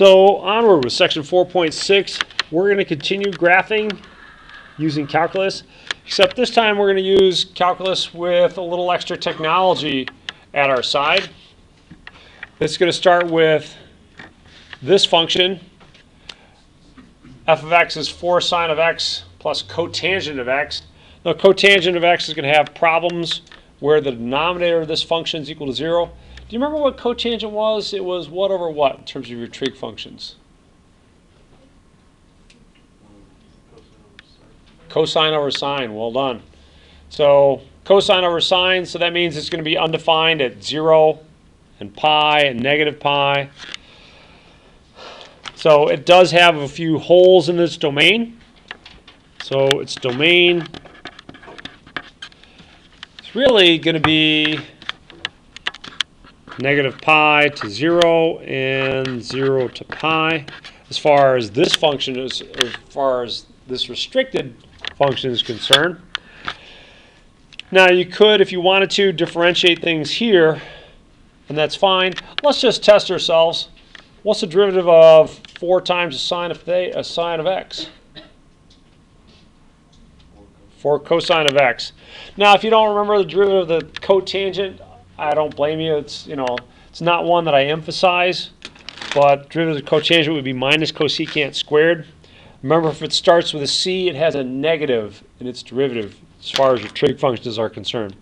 So onward with section 4.6, we're going to continue graphing using calculus, except this time we're going to use calculus with a little extra technology at our side. It's going to start with this function. F of x is 4 sine of x plus cotangent of x. Now cotangent of x is going to have problems where the denominator of this function is equal to 0. Do you remember what cotangent was? It was what over what in terms of your trig functions? Cosine over sine. Well done. So cosine over sine, so that means it's going to be undefined at 0 and pi and negative pi. So it does have a few holes in its domain. So its domain is really going to be negative pi to 0 and 0 to pi as far as this function is, as far as this restricted function is concerned. Now you could, if you wanted to, differentiate things here, and that's fine. Let's just test ourselves. What's the derivative of 4 times a sine of x? 4 cosine of x. Now if you don't remember the derivative of the cotangent, I don't blame you. It's, it's not one that I emphasize, but derivative of cotangent would be minus cosecant squared. Remember, if it starts with a c, it has a negative in its derivative as far as your trig functions are concerned.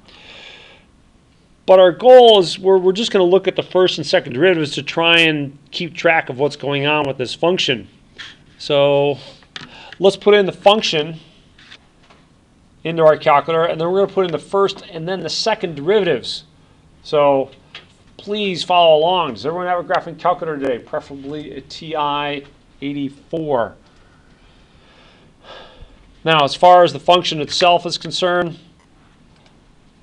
But our goal is we're just going to look at the first and second derivatives to try and keep track of what's going on with this function. So let's put in the function into our calculator, and then we're going to put in the first and then the second derivatives. So please follow along. Does everyone have a graphing calculator today? Preferably a TI-84. Now, as far as the function itself is concerned,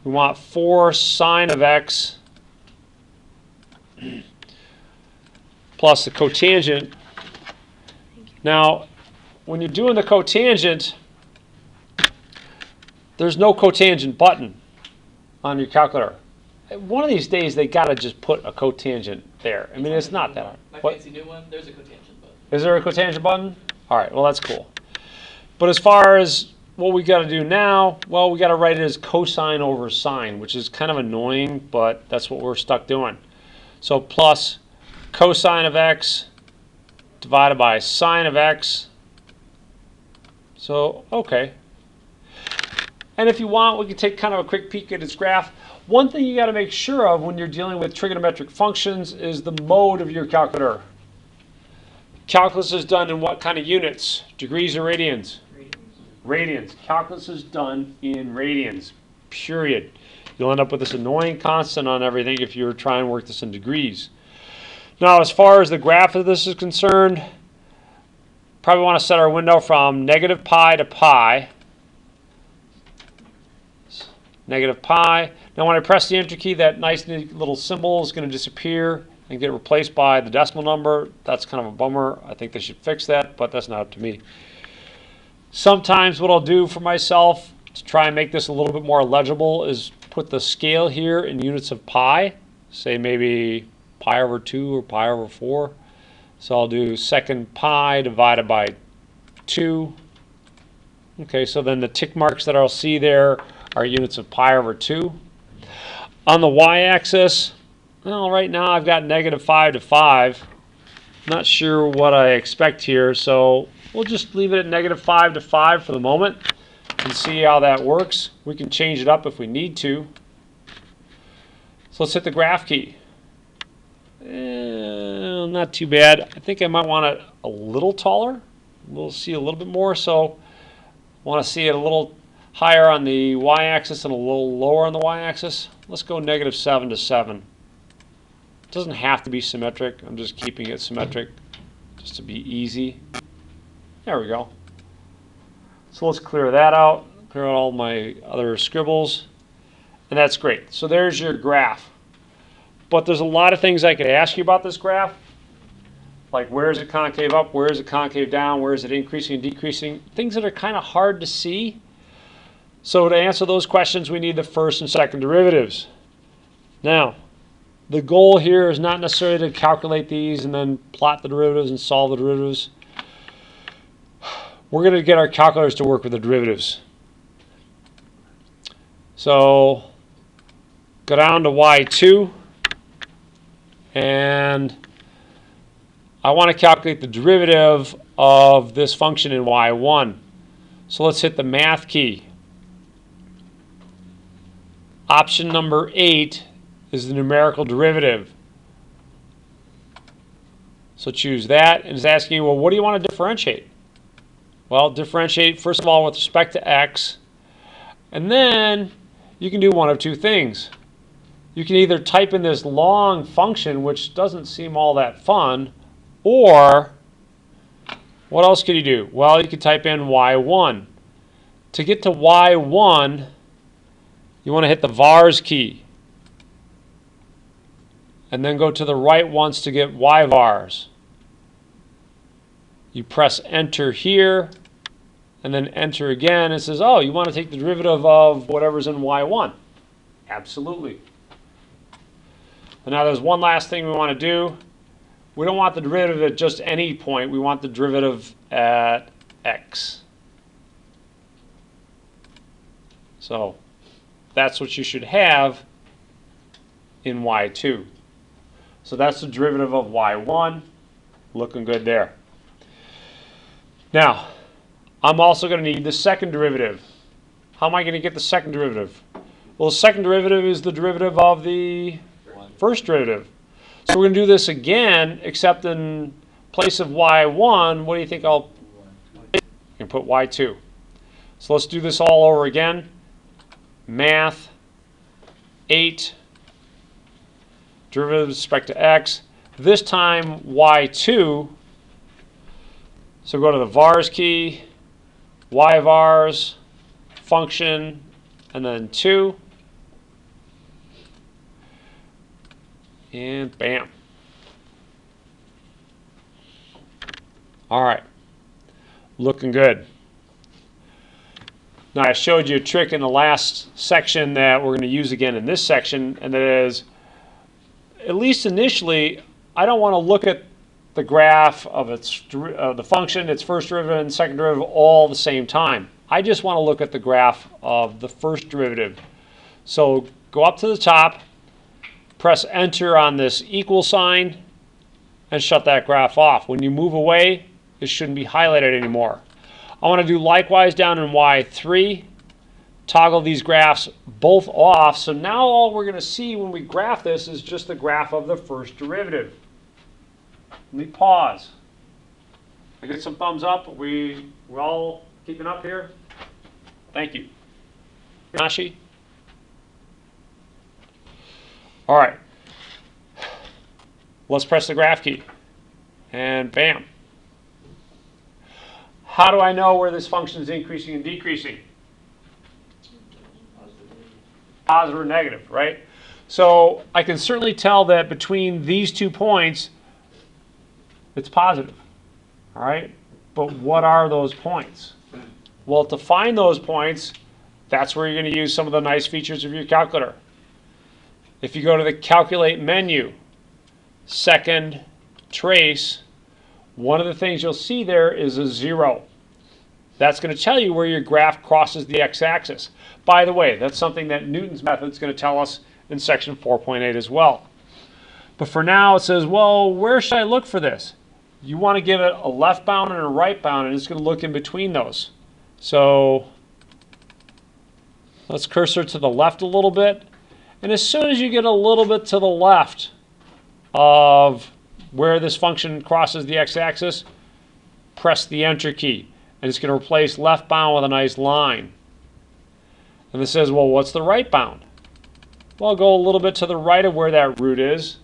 we want 4 sine of x plus the cotangent. Now, when you're doing the cotangent, there's no cotangent button on your calculator. One of these days, they got to just put a cotangent there. I mean, it's not that hard. My fancy new one, there's a cotangent button. Is there a cotangent button? All right, well, that's cool. But as far as what we got to do now, well, we got to write it as cosine over sine, which is kind of annoying, but that's what we're stuck doing. So plus cosine of x divided by sine of x. So, okay. And if you want, we can take kind of a quick peek at its graph. One thing you got to make sure of when you're dealing with trigonometric functions is the mode of your calculator. Calculus is done in what kind of units? Degrees or radians? Radians. Calculus is done in radians, period. You'll end up with this annoying constant on everything if you're trying to work this in degrees. Now, as far as the graph of this is concerned, probably want to set our window from negative pi to pi. Negative pi. Now when I press the enter key, that nice little symbol is going to disappear and get replaced by the decimal number. That's kind of a bummer. I think they should fix that, but that's not up to me. Sometimes what I'll do for myself to try and make this a little bit more legible is put the scale here in units of pi. Say maybe pi over 2 or pi over 4. So I'll do second pi divided by 2. Okay, so then the tick marks that I'll see there are units of pi over 2. On the y-axis, well, right now I've got negative 5 to 5. Not sure what I expect here, so we'll just leave it at negative 5 to 5 for the moment and see how that works. We can change it up if we need to. So let's hit the graph key. Not too bad. I think I might want it a little taller. We'll see a little bit more, so I want to see it a little higher on the y-axis and a little lower on the y-axis. Let's go negative 7 to 7. It doesn't have to be symmetric. I'm just keeping it symmetric just to be easy. There we go. So let's clear that out. Clear out all my other scribbles. And that's great. So there's your graph. But there's a lot of things I could ask you about this graph. Like where is it concave up? Where is it concave down? Where is it increasing and decreasing? Things that are kind of hard to see. So to answer those questions, we need the first and second derivatives. Now, The goal here is not necessarily to calculate these and then plot the derivatives and solve the derivatives. We're going to get our calculators to work with the derivatives. So go down to y2, and I want to calculate the derivative of this function in y1. So let's hit the math key. Option number 8 is the numerical derivative. So choose that, and it's asking you, well, what do you want to differentiate? Well, differentiate, first of all, with respect to x, and then you can do one of two things. You can either type in this long function, which doesn't seem all that fun, or what else could you do? Well, you could type in y1. To get to y1, you want to hit the vars key, and then go to the right once to get y vars. You press enter here, and then enter again. It says, oh, you want to take the derivative of whatever's in y1. Absolutely. And now there's one last thing we want to do. We don't want the derivative at just any point. We want the derivative at x. So that's what you should have in y2. So that's the derivative of y1. Looking good there. Now, I'm also going to need the second derivative. How am I going to get the second derivative? Well, the second derivative is the derivative of the first derivative. So we're going to do this again, except in place of y1, what do you think I can put y2. So let's do this all over again. Math, 8, derivative with respect to x. This time y2. So go to the vars key, y vars, function, and then 2. And bam. All right. Looking good. Now I showed you a trick in the last section that we're going to use again in this section, and that is, at least initially, I don't want to look at the graph of the function, its first derivative and second derivative all at the same time. I just want to look at the graph of the first derivative. So go up to the top, press enter on this equal sign, and shut that graph off. When you move away, it shouldn't be highlighted anymore. I want to do likewise down in y3. Toggle these graphs both off. So now all we're going to see when we graph this is just the graph of the first derivative. Let me pause. I get some thumbs up. We're all keeping up here? Thank you. Nashi? All right. Let's press the graph key. And bam. How do I know where this function is increasing and decreasing? Positive or negative, right? So I can certainly tell that between these 2 points, it's positive. All right? But what are those points? Well, to find those points, that's where you're going to use some of the nice features of your calculator. If you go to the Calculate menu, Second Trace, one of the things you'll see there is a 0. That's going to tell you where your graph crosses the x-axis. By the way, that's something that Newton's method is going to tell us in section 4.8 as well. But for now, it says, well, where should I look for this? You want to give it a left bound and a right bound, and it's going to look in between those. So let's cursor to the left a little bit. And as soon as you get a little bit to the left of where this function crosses the x-axis, press the enter key. And it's going to replace left bound with a nice line. And it says, well, what's the right bound? Well, I'll go a little bit to the right of where that root is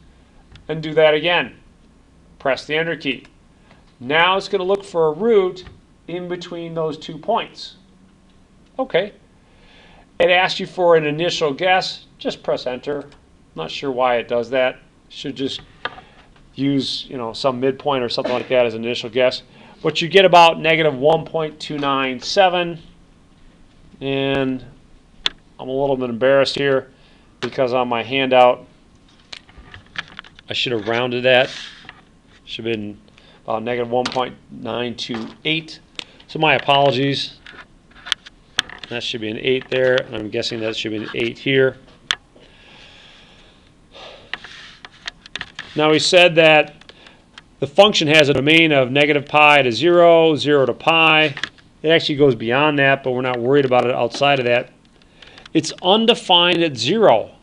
and do that again. Press the enter key. Now it's going to look for a root in between those 2 points. Okay. It asks you for an initial guess. Just press enter. Not sure why it does that. Should just use, some midpoint or something like that as an initial guess. But you get about negative 1.297. And I'm a little bit embarrassed here because on my handout I should have rounded that. Should have been about negative 1.928. So my apologies. That should be an 8 there, and I'm guessing that should be an 8 here. Now we said that the function has a domain of negative pi to 0, 0 to pi. It actually goes beyond that, but we're not worried about it outside of that. It's undefined at 0.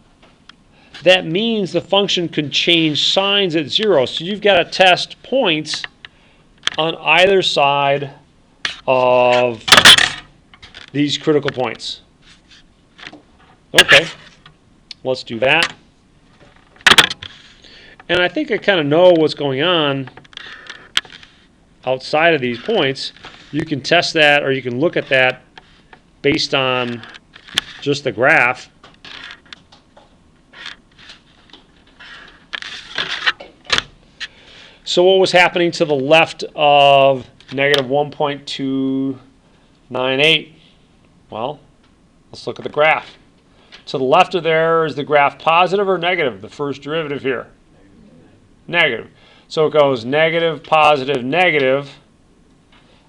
That means the function can change signs at 0. So you've got to test points on either side of these critical points. Okay, let's do that. And I think I kind of know what's going on outside of these points. You can test that, or you can look at that based on just the graph. So what was happening to the left of negative 1.298? Well, let's look at the graph. To the left of there, is the graph positive or negative? The first derivative here. Negative. So it goes negative, positive, negative,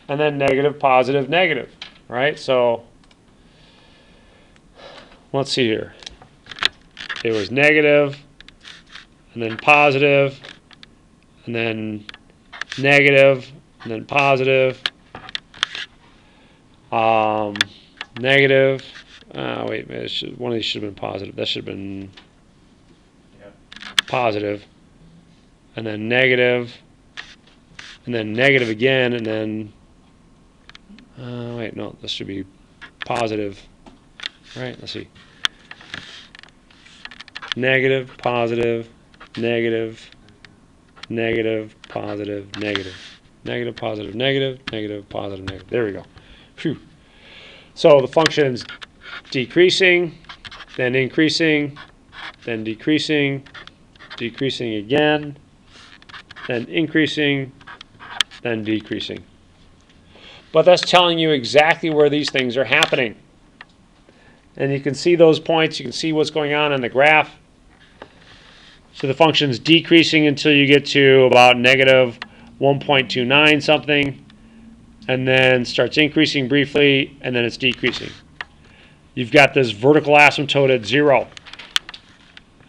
and then negative, positive, negative, right? So let's see here. It was negative, and then positive, and then negative, and then positive, negative. Wait a minute, one of these should have been positive. That should have been positive. And then negative, and then negative again, and then, wait, no, this should be positive, right? Let's see. Negative, positive, negative, negative, positive, negative, negative, positive, negative, negative, positive, negative. There we go. Phew. So the function's decreasing, then increasing, then decreasing, decreasing again, then increasing, then decreasing. But that's telling you exactly where these things are happening. And you can see those points, you can see what's going on in the graph. So the function's decreasing until you get to about negative 1.29 something, and then starts increasing briefly, and then it's decreasing. You've got this vertical asymptote at 0.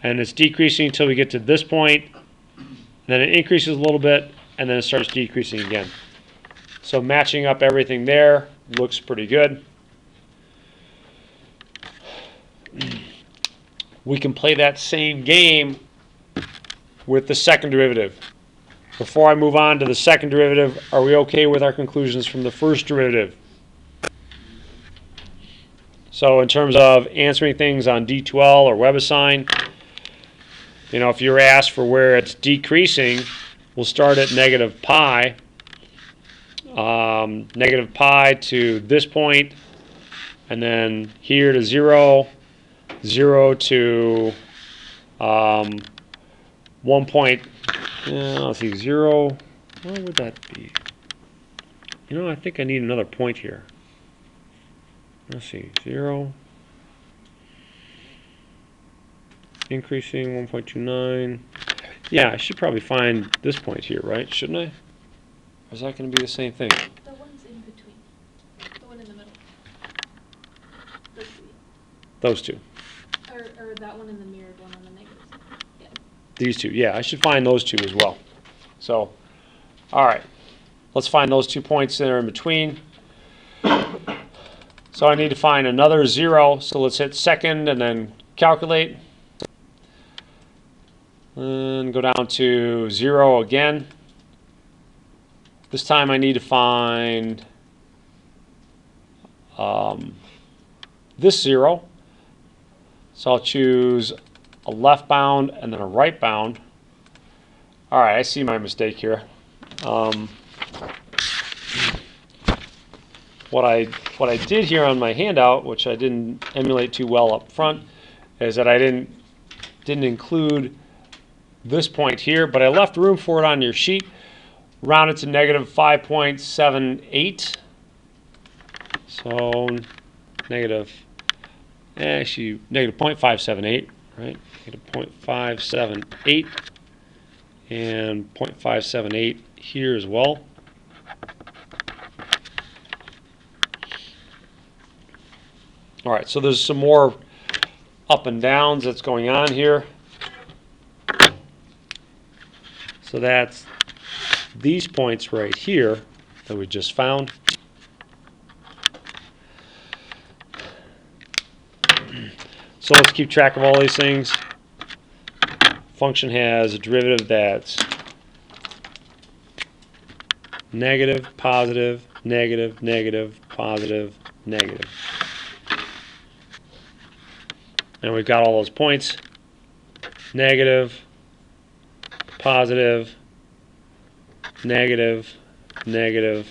And it's decreasing until we get to this point. Then it increases a little bit, and then it starts decreasing again. So matching up everything there looks pretty good. We can play that same game with the second derivative. Before I move on to the second derivative, are we okay with our conclusions from the first derivative? So in terms of answering things on D2L or WebAssign, you know, if you're asked for where it's decreasing, we'll start at negative pi. Negative pi to this point, and then here to 0, 0 to 1 point, let's see, 0, what would that be? You know, I think I need another point here. Let's see, 0. Increasing 1.29. Yeah, I should probably find this point here, right? Shouldn't I? Or is that going to be the same thing? The one's in between. The one in the middle. Those two. Or that one and the mirrored one on the negative side. Yeah. These two. Yeah, I should find those two as well. So, all right. Let's find those 2 points that are in between. So I need to find another 0. So let's hit second and then calculate. And go down to 0 again. This time I need to find this 0. So I'll choose a left bound and then a right bound. All right, I see my mistake here. What I did here on my handout, which I didn't emulate too well up front, is that I didn't include this point here, but I left room for it on your sheet. Rounded to negative 5.78. So negative 0.578, right? Negative 0.578. and 0.578 here as well. All right, so there's some more up and downs that's going on here. So that's these points right here that we just found. So let's keep track of all these things. Function has a derivative that's negative, positive, negative, negative, positive, negative. And we've got all those points. Negative, positive, negative, negative.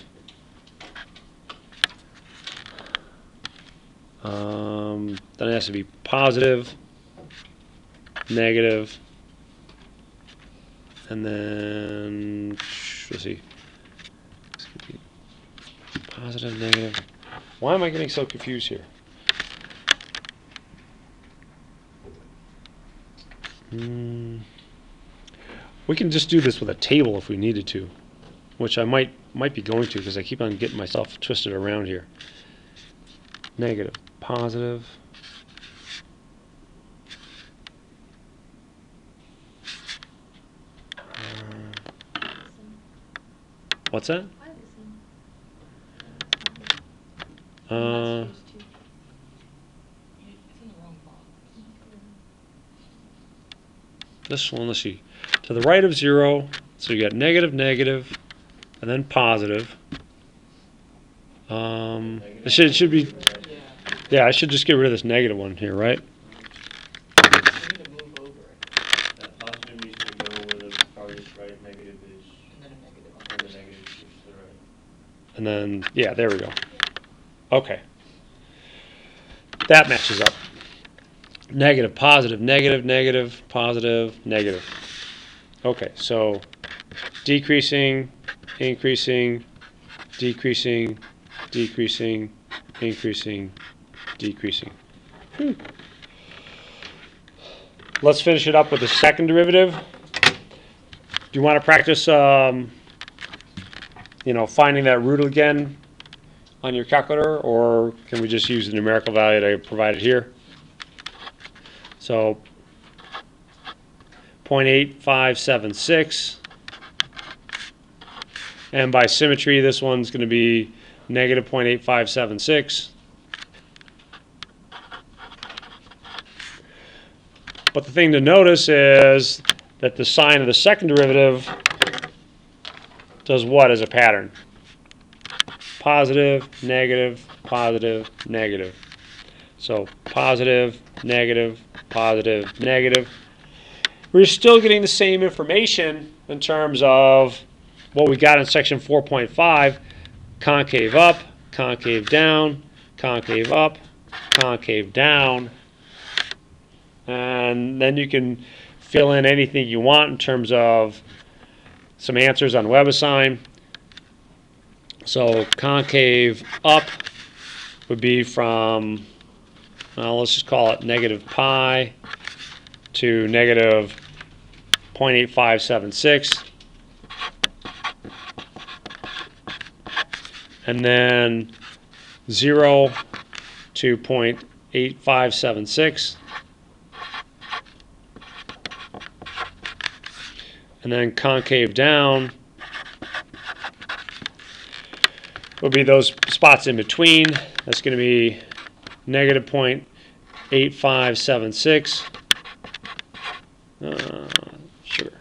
Then it has to be positive, negative, and then let's see. Positive, negative. Why am I getting so confused here? We can just do this with a table if we needed to, which I might be going to because I keep on getting myself twisted around here. Negative, positive. What's that? It's in the wrong box. This one, let's see. To the right of 0, so you got negative, negative, and then positive. It should be, yeah, I should just get rid of this negative one here, right? We need to move over it, That positive needs to go where the farthest right, negative is, and then a negative on and the the negative is to the right. And then, yeah, there we go. Okay. That matches up. Negative, positive, negative, negative, positive, negative. Okay, so decreasing, increasing, decreasing, decreasing, increasing, decreasing. Let's finish it up with the second derivative. Do you want to practice, finding that root again on your calculator, or can we just use the numerical value that I provided here? So 0.8576, and by symmetry this one's going to be negative 0.8576. But the thing to notice is that the sign of the second derivative does what as a pattern? Positive, negative, positive, negative. So positive, negative, positive, negative. We're still getting the same information in terms of what we got in section 4.5. Concave up, concave down, concave up, concave down. And then you can fill in anything you want in terms of some answers on WebAssign. So concave up would be from, well, let's just call it negative pi to negative 0.8576. And then 0 to 0.8576. And then concave down would be those spots in between. That's going to be negative 0.8576. Sure.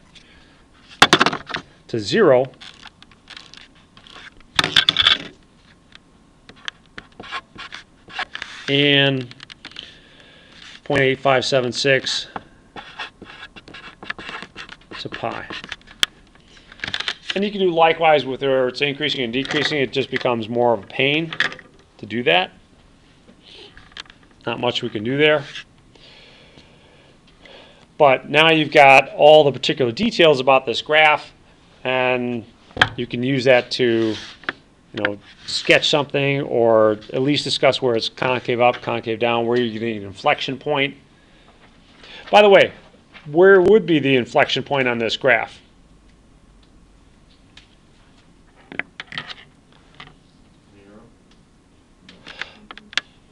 To 0. And 0.8576 to pi. And you can do likewise with where it's increasing and decreasing. It just becomes more of a pain to do that. Not much we can do there. But now you've got all the particular details about this graph, and you can use that to, sketch something, or at least discuss where it's concave up, concave down, where you're getting an inflection point. By the way, where would be the inflection point on this graph?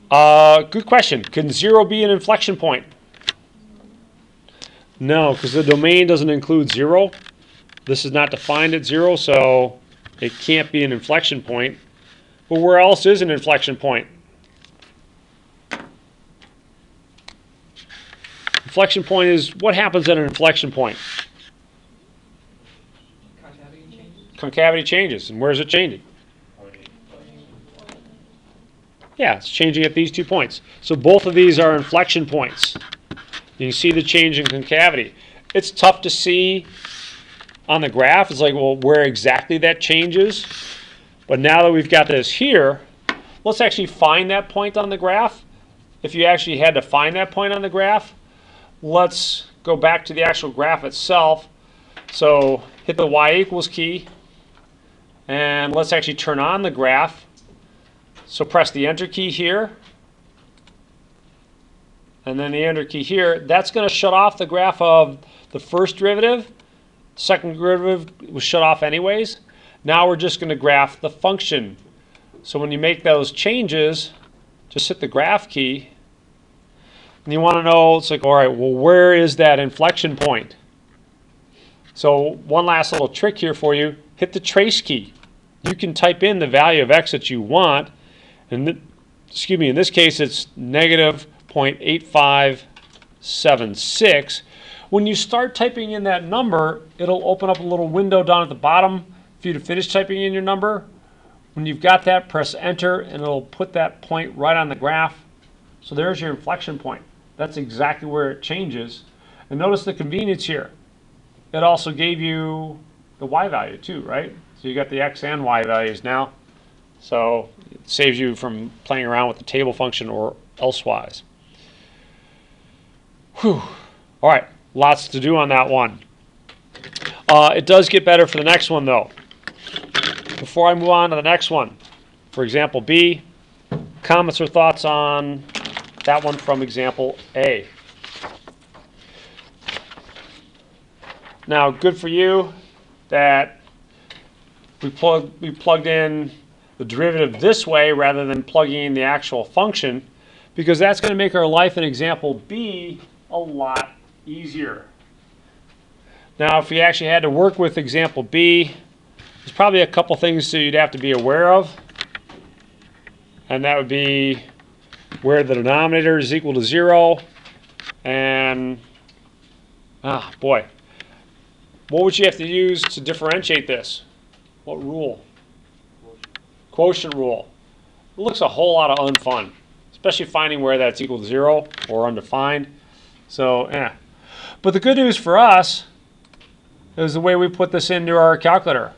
Good question. Can 0 be an inflection point? No, because the domain doesn't include 0. This is not defined at 0, so it can't be an inflection point. But where else is an inflection point? Inflection point is what happens at an inflection point? Concavity changes? Concavity changes. And where is it changing? Yeah, it's changing at these 2 points. So both of these are inflection points. You can see the change in concavity. It's tough to see on the graph. It's like, well, where exactly that changes. But now that we've got this here, let's actually find that point on the graph. If you actually had to find that point on the graph, let's go back to the actual graph itself. So hit the y equals key, and let's actually turn on the graph. So press the enter key here, and then the enter key here. That's going to shut off the graph of the first derivative. Second derivative was shut off anyways. Now we're just going to graph the function. So when you make those changes, just hit the graph key. And you want to know, it's like, all right, well, where is that inflection point? So one last little trick here for you. Hit the trace key. You can type in the value of x that you want. And excuse me, in this case, it's negative 0.8576. When you start typing in that number, it'll open up a little window down at the bottom for you to finish typing in your number. When you've got that, press enter, and it'll put that point right on the graph. So there's your inflection point. That's exactly where it changes. And notice the convenience here. It also gave you the y value too, right? So you got the x and y values now. So it saves you from playing around with the table function or elsewise. Whew. All right, lots to do on that one. It does get better for the next one though. Before I move on to the next one, for example B, comments or thoughts on that one from example A? Now, good for you that we plugged in the derivative this way rather than plugging in the actual function, because that's going to make our life in example B a lot easier. Now, if you actually had to work with example B, there's probably a couple things that you'd have to be aware of, and that would be where the denominator is equal to 0, and boy, what would you have to use to differentiate this? What rule? Quotient rule. It looks a whole lot of unfun, especially finding where that's equal to 0 or undefined. So, But the good news for us is the way we put this into our calculator.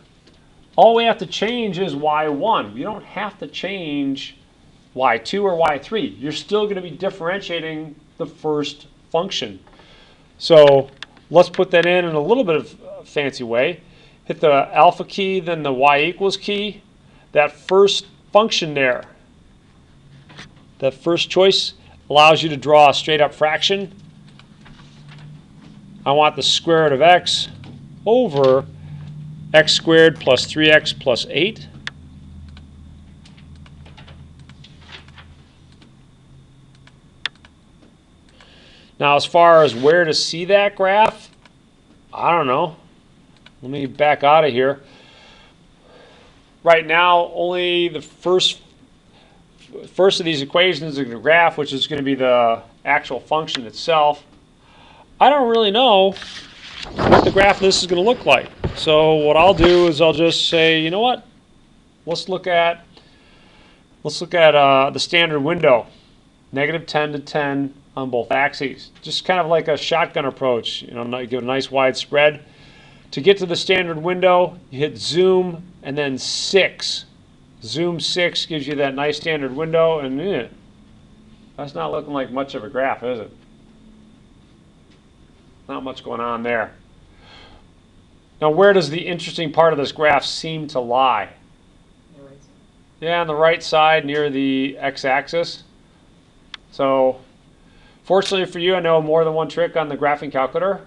All we have to change is y1. You don't have to change y2 or y3. You're still going to be differentiating the first function. So let's put that in a little bit of a fancy way. Hit the alpha key, then the y equals key. That first function there, that first choice allows you to draw a straight up fraction. I want the square root of x over x squared plus 3x plus 8. Now, as far as where to see that graph, I don't know. Let me back out of here. Right now, only the first of these equations is a graph, which is going to be the actual function itself. I don't really know what the graph of this is going to look like. So what I'll do is I'll just say, you know what? Let's look at the standard window, negative 10 to 10 on both axes. Just kind of like a shotgun approach. You know, give a nice wide spread. To get to the standard window, you hit zoom and then 6. Zoom 6 gives you that nice standard window, and that's not looking like much of a graph, is it? Not much going on there. Now, where does the interesting part of this graph seem to lie? The right side. Yeah, on the right side near the x-axis. So, fortunately for you, I know more than one trick on the graphing calculator.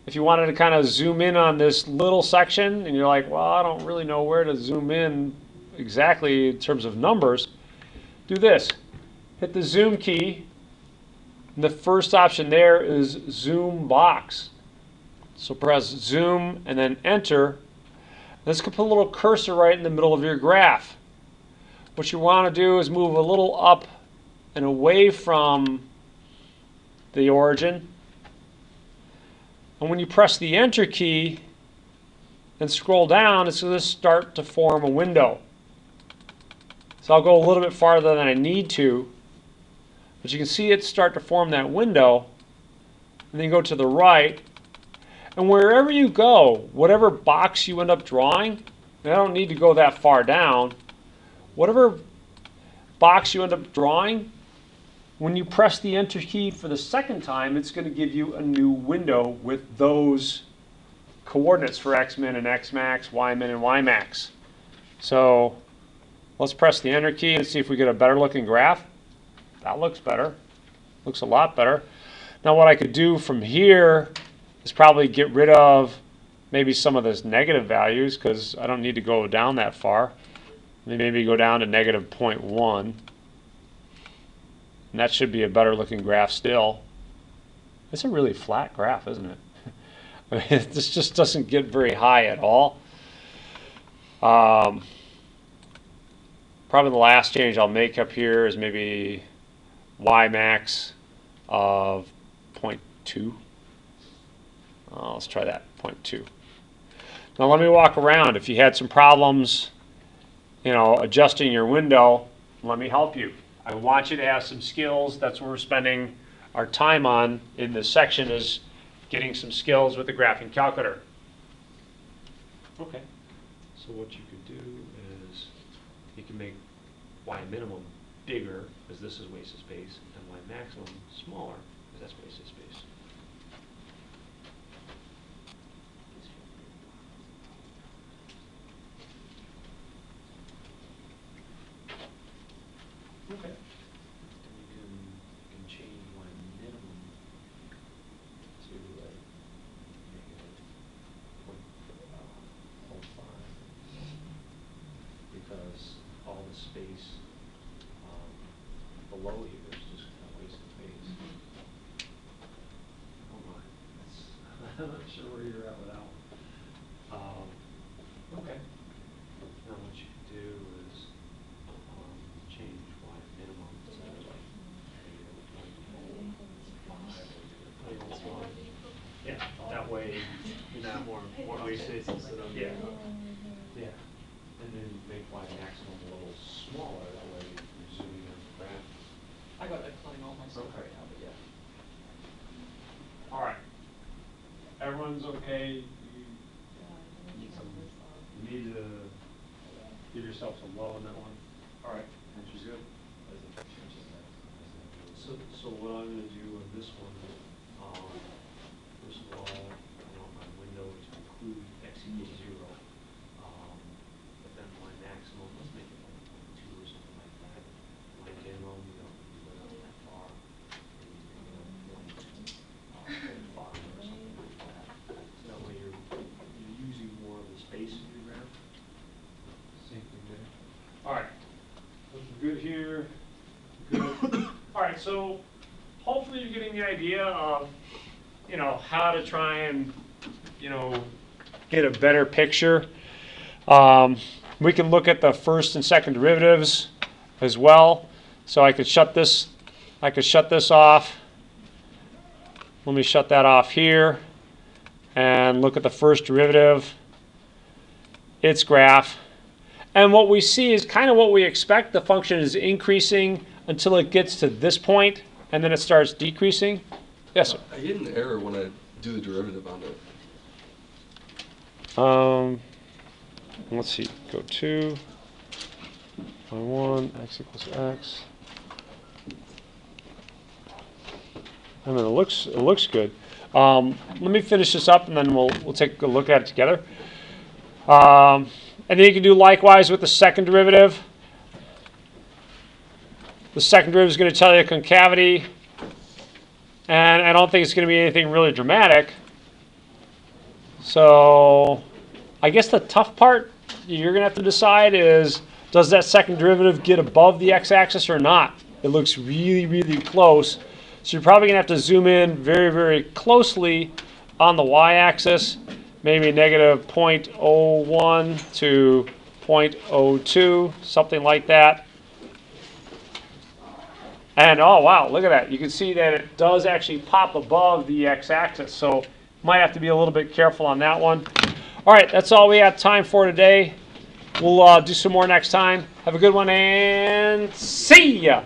If you wanted to kind of zoom in on this little section and you're like, well, I don't really know where to zoom in exactly in terms of numbers, do this. hit the zoom key. And the first option there is zoom box. So press zoom and then enter. This can put a little cursor right in the middle of your graph. What you want to do is move a little up and away from the origin. And when you press the enter key and scroll down, it's going to start to form a window. So I'll go a little bit farther than I need to. But you can see it start to form that window. And then go to the right. And wherever you go, whatever box you end up drawing, and I don't need to go that far down, whatever box you end up drawing, when you press the enter key for the second time, it's going to give you a new window with those coordinates for xmin and xmax, ymin and ymax. So let's press the enter key and see if we get a better looking graph. That looks better. Looks a lot better. Now what I could do from here is probably get rid of maybe some of those negative values, because I don't need to go down that far. Maybe go down to negative 0.1. And that should be a better looking graph still. It's a really flat graph, isn't it? I mean, this just doesn't get very high at all. Probably the last change I'll make up here is maybe ymax of 0.2. Let's try that, 0.2. Now let me walk around. If you had some problems, adjusting your window, let me help you. I want you to have some skills. That's what we're spending our time on in this section, is getting some skills with the graphing calculator. Okay, so what you could do is you can make y minimum bigger, because this is wasted space, and y maximum smaller, because that's wasted space. Okay. You can change y minimum to like -0.05, because all the space below here is just kind of wasted space. Oh my, I'm not sure where you're at without. Okay. Now what you can do is change y minimum to like -0.5. Yeah, that way you're not more wasted instead of yeah. And then make y maximum a little smaller. That way you're zooming in the graph. I got that playing all my stuff Okay. right now, but yeah. All right. Everyone's okay. You need to give yourself some love on that one. All right. Which is good. So what I'm going to do on this one, first of all, I want my window to include x equals 0. But then my maximum, let's make it like 0.2 or something like that. My minimum, you don't need to go down that far. Maybe make it 0.5 or something like that. So that way you're using more of the space in your graph. Same thing there. All right. Looking good here. Good. All right, so hopefully you're getting the idea of, how to try and, get a better picture. We can look at the first and second derivatives as well. So I could shut this off. Let me shut that off here and look at the first derivative, its graph. And what we see is kind of what we expect. The function is increasing until it gets to this point, and then it starts decreasing. Yes, sir. I get an error when I do the derivative on it. Let's see. Go to y1 x equals x. I mean, it looks good. Let me finish this up, and then we'll take a look at it together. And then you can do likewise with the second derivative. The second derivative is going to tell you concavity, and I don't think it's going to be anything really dramatic. So I guess the tough part you're going to have to decide is, does that second derivative get above the x-axis or not? it looks really, really close. So you're probably gonna have to zoom in very, very closely on the y-axis, maybe negative 0.01 to 0.02, something like that. And oh wow, look at that. You can see that it does actually pop above the x-axis. So might have to be a little bit careful on that one. All right, that's all we have time for today. We'll do some more next time. Have a good one and see ya.